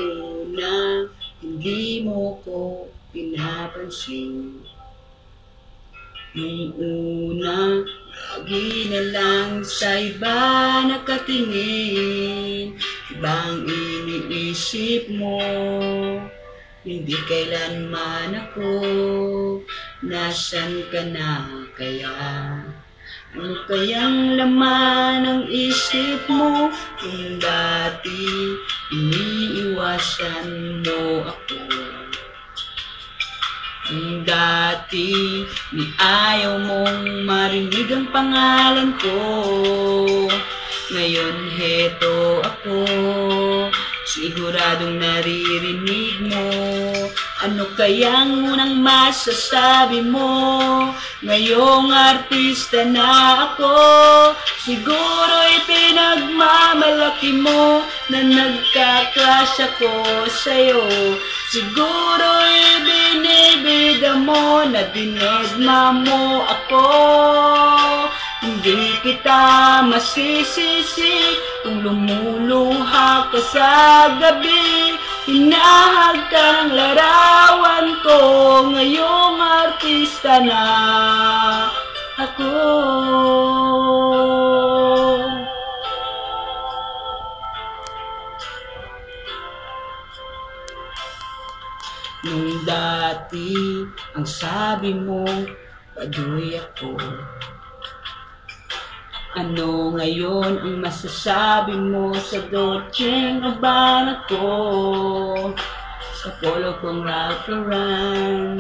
ko na hindi mo ko pinapansin. Nung una, lagi na lang sa iba nakatingin. Ibang iniisip mo, hindi kailanman ako. Nasaan ka na kaya? Ano kayang laman ng isip mo? Kung dati iniiwasan mo ako. Kung dati ni ayaw mong marinig ang pangalan ko. Ngayon heto ako, siguradong naririnig mo. Ano kayang unang masasabi mo? Ngayong artista na ako, siguro'y pinagmamalaki mo na nagka-crush ako sa'yo. Siguro'y binibida mo na dinedma mo ako. Hindi kita masisisi kung lumuluha ka sa gabi. Hinahag ka ng larawan ko, ngayong artista na ako. Nung dati, ang sabi mo, paduy ako. Ano ngayon ang masasabi mo sa Dolce & Gabbana ko? Sa polo kong Ralph Lauren,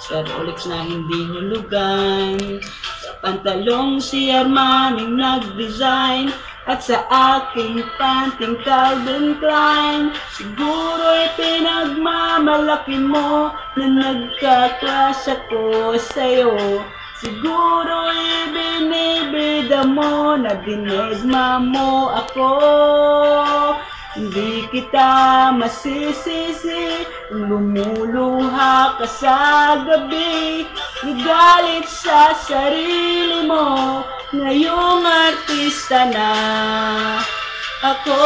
sa Rolex na hindi hulugan, sa pantalong si Armani nag-design, at sa aking panting Calvin Klein. Siguro'y pinagmamalaki mo na nagka-crush ako sa'yo. Siguro'y binibida mo na dinedma mo ako. Hindi kita masisisi kung lumuluha ka sa gabi. Nagalit sa sarili mo, ngayong artista na ako.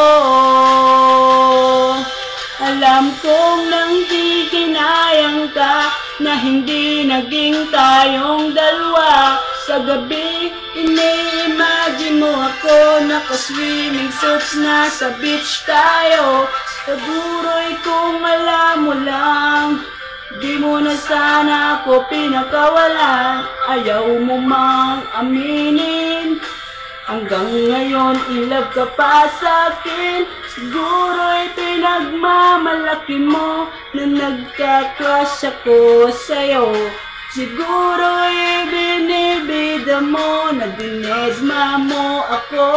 Alam kong nang di kinayang ka, na hindi naging tayong dalawa. Sa gabi, ini-imagine mo ako, naka-swimming suits na sa beach tayo. Siguro'y kung alam mo lang, di mo na sana ako pinakawalan. Ayaw mo mang aminin, hanggang ngayon in-love ka pa sa'kin. Siguro'y pinagmamalaki mo na nagka-crush ako sa'yo. Siguro'y binibida mo na dinedma mo ako.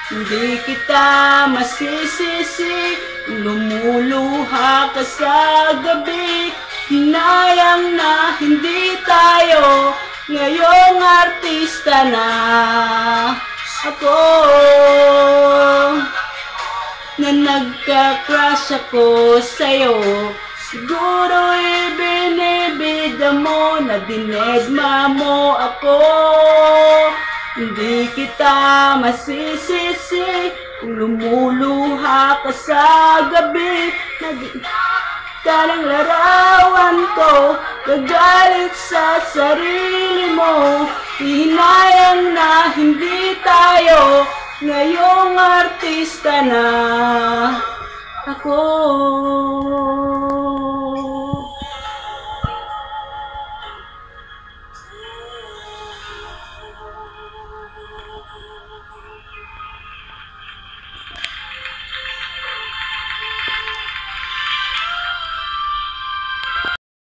Hindi kita masisisi kung lumuluha ka sa gabi. Hinayang na hindi tayo, ngayong artista na ako. Na nagka-crush ako sa'yo. Siguro'y binibida mo na dinedma mo ako. Hindi kita masisisi kung lumuluha ka sa gabi. Kalang larawan ko, gagalit sa sarili mo. Hinayang na hindi tayo, ngayong artista na ako.